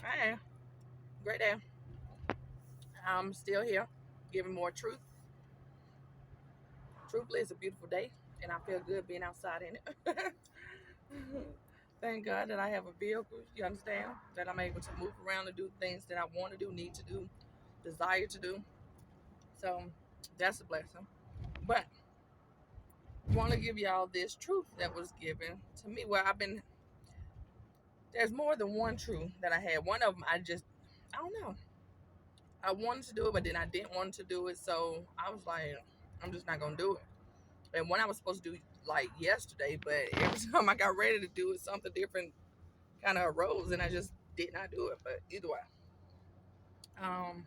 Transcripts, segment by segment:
Hi, great day. I'm still here, giving more truth. Truthfully, it's a beautiful day, and I feel good being outside in it. Thank God that I have a vehicle. You understand that I'm able to move around and do things that I want to do, need to do, desire to do. So that's a blessing. But I want to give y'all this truth that was given to me. Well, I've been there's more than one truth that I had. One of them, I don't know. I wanted to do it, but then I didn't want to do it. So I was like, I'm just not gonna do it. And one I was supposed to do like yesterday, but every time I got ready to do it, something different kind of arose, and I just did not do it. But either way, um,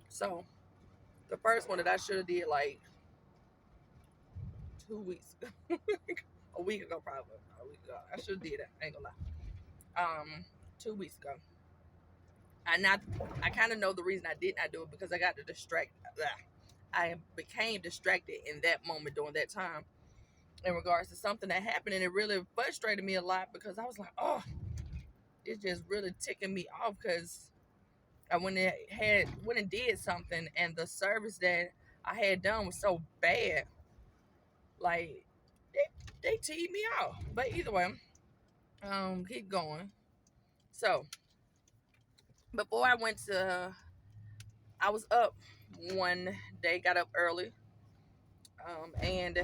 so the first one that I should have did like 2 weeks, a week ago probably, a week ago. I should have did it. I ain't gonna lie. 2 weeks ago. I not. I kind of know the reason I did not do it because I got to distract. I became distracted in that moment during that time in regards to something that happened, and it really frustrated me a lot because I was like, oh, it's just really ticking me off because I went and did something, and the service that I had done was so bad, like they teed me off. But either way, keep going. So before I went to, I was up one day, got up early, and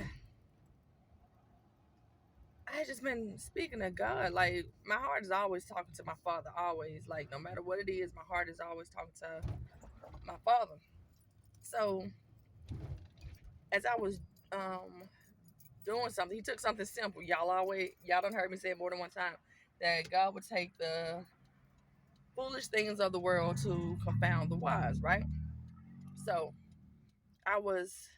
I had just been speaking to God. Like my heart is always talking to my Father. Always, like no matter what it is, my heart is always talking to my Father. So as I was doing something, He took something simple. Y'all done heard me say it more than one time that God would take the foolish things of the world to confound the wise, right? So I was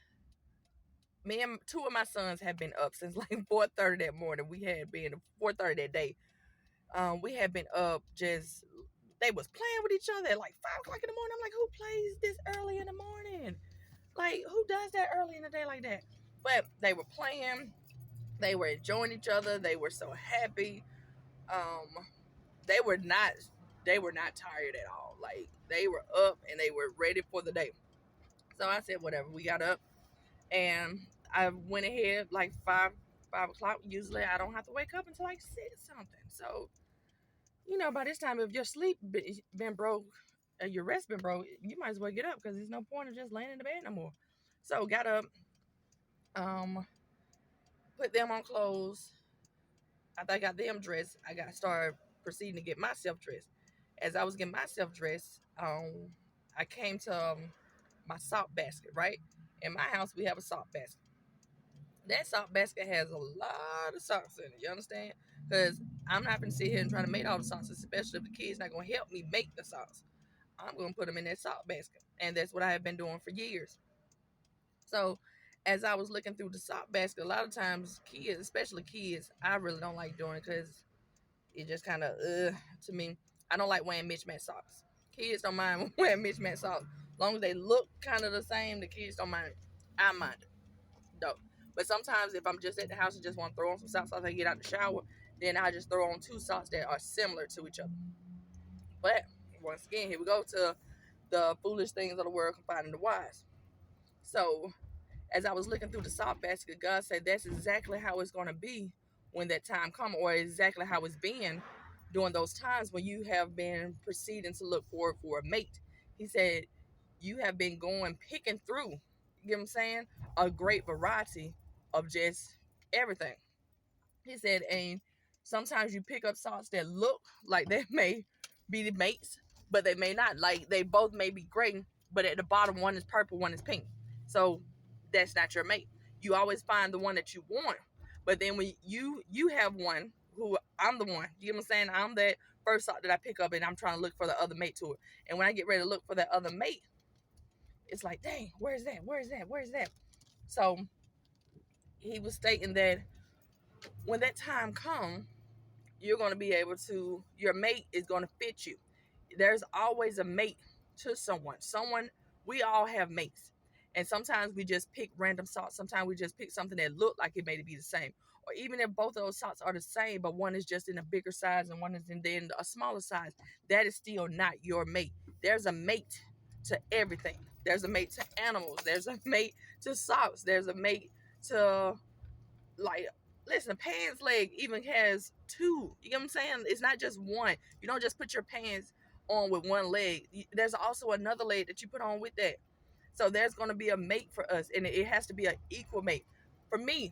me and two of my sons had been up since like 4:30 that morning. We had been 4:30 that day. We had been up just they was playing with each other at like 5 o'clock in the morning. I'm like, who plays this early in the morning? Like, who does that early in the day like that? But they were playing, they were enjoying each other, they were so happy. Um, they were not tired at all. Like they were up and they were ready for the day. So I said, whatever. We got up and I went ahead like 5 o'clock. Usually I don't have to wake up until like 6 something. So by this time, if your sleep been broke, your rest been broke, you might as well get up because there's no point of just laying in the bed no more. So got up, um, put them on clothes. After I got them dressed, I got started proceeding to get myself dressed. As I was getting myself dressed, I came to my salt basket. Right in my house, we have a salt basket. That salt basket has a lot of salts in it. You understand? Because I'm not going to sit here and try to make all the sauces, especially if the kids not going to help me make the sauce. I'm going to put them in that salt basket. And that's what I have been doing for years. So as I was looking through the salt basket, a lot of times kids, especially kids, I really don't like doing it because it just kind of, to me. I don't like wearing mismatched socks. Kids don't mind wearing mismatched socks. As long as they look kind of the same, the kids don't mind. I mind it, though. But sometimes if I'm just at the house and just want to throw on some socks after I get out the shower, then I just throw on two socks that are similar to each other. But once again, here we go to the foolish things of the world confining the wise. So as I was looking through the sock basket, God said that's exactly how it's going to be when that time comes, or exactly how it's been during those times when you have been proceeding to look forward for a mate. He said you have been going picking through, you know what I'm saying, a great variety of just everything. He said, and sometimes you pick up socks that look like they may be the mates, but they may not. Like they both may be gray, but at the bottom one is purple, one is pink. So that's not your mate. You always find the one that you want. But then when you have one who I'm the one, you know what I'm saying? I'm that first sock that I pick up and I'm trying to look for the other mate to it. And when I get ready to look for that other mate, it's like, dang, where's that? Where's that? Where's that? So he was stating that when that time comes, you're going to be able to, your mate is going to fit you. There's always a mate to someone. We all have mates, and sometimes we just pick random socks. Sometimes we just pick something that look like it may be the same, or even if both of those socks are the same, but one is just in a bigger size and one is in then a smaller size, that is still not your mate. There's a mate to everything. There's a mate to animals. There's a mate to socks. There's a mate to, like, listen, a pants leg even has two. You get what I'm saying? It's not just one. You don't just put your pants on with one leg. There's also another leg that you put on with that. So there's going to be a mate for us, and it has to be an equal mate. For me,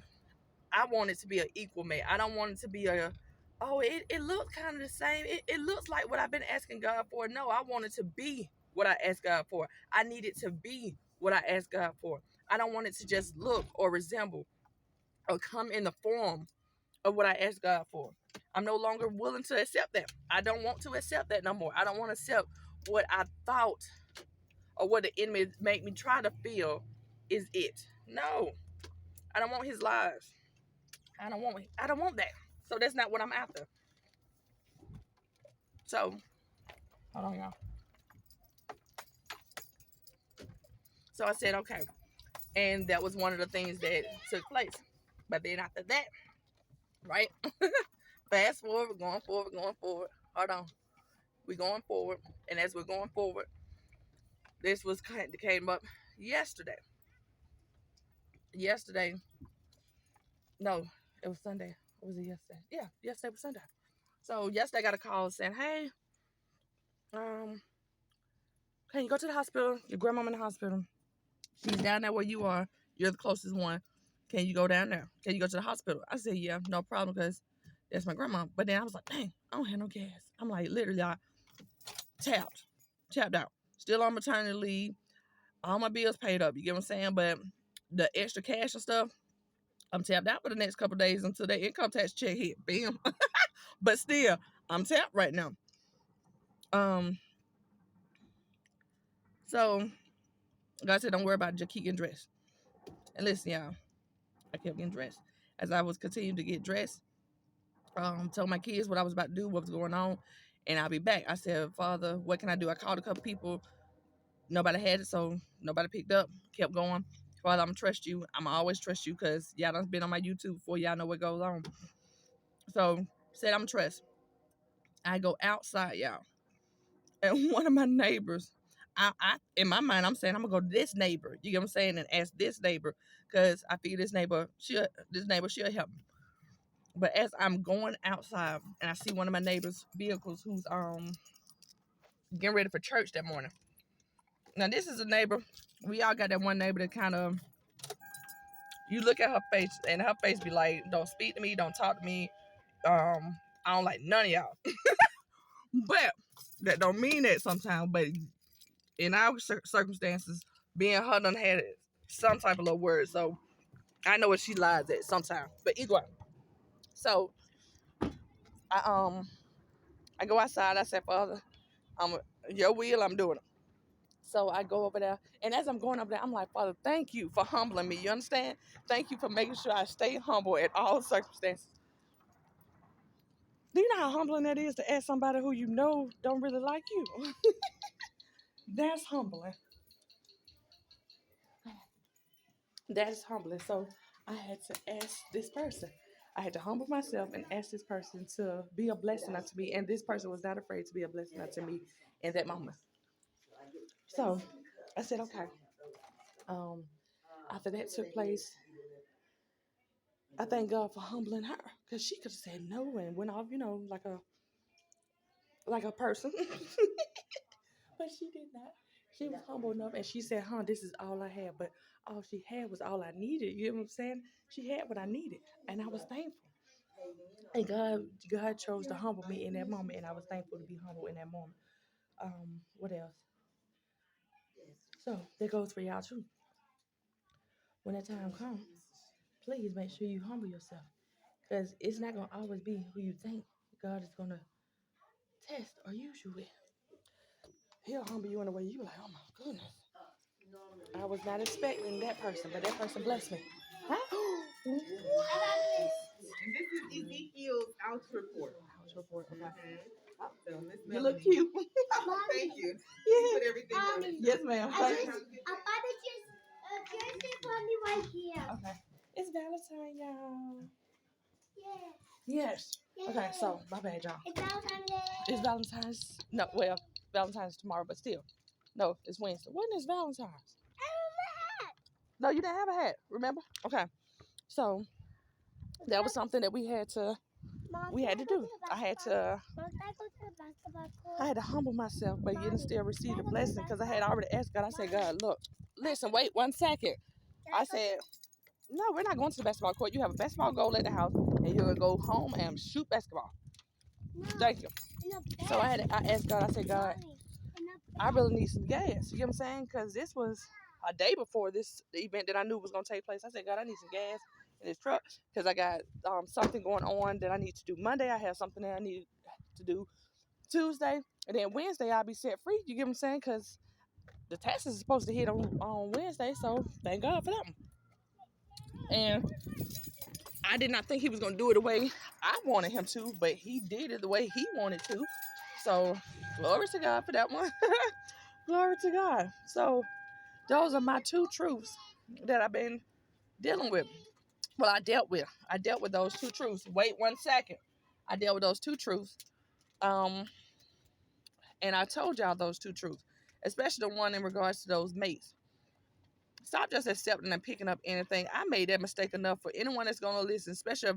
I want it to be an equal mate. I don't want it to be it looks kind of the same. It looks like what I've been asking God for. No, I want it to be what I asked God for. I need it to be what I asked God for. I don't want it to just look or resemble or come in the form of what I asked God for. I'm no longer willing to accept that. I don't want to accept that no more. I don't want to accept what I thought or what the enemy made me try to feel is it. No, I don't want his lies. I don't want that. So that's not what I'm after. So, hold on, y'all. So I said, okay. And that was one of the things that took place. But then after that, right? Fast forward, going forward, going forward. Hold on. We're going forward. And as we're going forward, this was came up yesterday. No, it was Sunday. What was it yesterday? Yeah, yesterday was Sunday. So yesterday I got a call saying, hey, can you go to the hospital? Your grandmama in the hospital. She's down there where you are. You're the closest one. Can you go down there? Can you go to the hospital? I said, yeah, no problem, because that's my grandma. But then I was like, dang, I don't have no gas. I'm like, literally, I tapped out. Still on maternity leave. All my bills paid up. You get what I'm saying? But the extra cash and stuff, I'm tapped out for the next couple of days until that income tax check hit. Bam. But still, I'm tapped right now. So God said, don't worry about it, just keep getting dressed. And listen, y'all, I kept getting dressed. As I was continuing to get dressed, told my kids what I was about to do, what was going on, and I'll be back. I said, Father, what can I do? I called a couple people. Nobody had it, so nobody picked up. Kept going. Father, I'm going to trust you. I'm going to always trust you, because y'all done been on my YouTube before. Y'all know what goes on. So, said I'm trust. I go outside, y'all. And one of my neighbors, I in my mind, I'm saying I'm going to go to this neighbor. You get what I'm saying? And ask this neighbor, because I figure this neighbor, she'll help me. But as I'm going outside and I see one of my neighbor's vehicles who's getting ready for church that morning. Now this is a neighbor. We all got that one neighbor that kind of, you look at her face and her face be like, don't speak to me, don't talk to me. I don't like none of y'all. But that don't mean that sometimes. But in our circumstances, being her done had some type of little word. So I know what she lies at sometimes. But either way. So I go outside. I said, Father, your will, I'm doing it. So I go over there, and as I'm going over there, I'm like, Father, thank you for humbling me. You understand? Thank you for making sure I stay humble at all circumstances. Do you know how humbling that is to ask somebody who you know don't really like you? That's humbling. That is humbling. So I had to ask this person. I had to humble myself and ask this person to be a blessing unto me. And this person was not afraid to be a blessing unto me in that moment. So I said, okay. After that took place, I thank God for humbling her, because she could have said no and went off, like a person. But she did not. She was humble enough, and she said, this is all I had. But all she had was all I needed. You know what I'm saying? She had what I needed, and I was thankful. And God chose to humble me in that moment, and I was thankful to be humble in that moment. What else? So that goes for y'all too. When that time comes, please make sure you humble yourself, because it's not gonna always be who you think God is gonna test or use you with. He'll humble you in a way you like, oh my goodness. I was not expecting that person, but that person blessed me. Huh? And this is Ezekiel's ouch report. Ouch report. Okay. So, You look cute. Thank you. Yeah. Put everything on it. Yes, ma'am. Thank you. Jersey for me right here. Okay. It's Valentine, y'all. Yes. Okay, so my bad, y'all. It's Valentine's Day. It's Valentine's. No, well, Valentine's tomorrow, but still. No, it's Wednesday. When is Valentine's? No, you didn't have a hat, remember? Okay. So that was something that we had to do. I had to humble myself by getting still receive the blessing because I had already asked God. I said, God, look, listen, wait 1 second. I said, no, we're not going to the basketball court. You have a basketball goal at the house, and you're gonna go home and shoot basketball. Thank you. So I asked God. I said, God, I really need some gas. You know what I'm saying? Because this was a day before the event that I knew was gonna take place. I said, God, I need some gas in this truck because I got something going on that I need to do Monday. I have something that I need to do Tuesday, and then Wednesday I'll be set free. You get what I'm saying? Because the taxes is supposed to hit on Wednesday, so thank God for that one. And I did not think he was gonna do it the way I wanted him to, but he did it the way he wanted to. So glory to God for that one. Glory to God. So those are my 2 truths that I've been dealing with. Well, I dealt with those 2 truths. Wait 1 second. I dealt with those 2 truths. And I told y'all those 2 truths, especially the one in regards to those mates. Stop just accepting and picking up anything. I made that mistake enough for anyone that's going to listen, especially if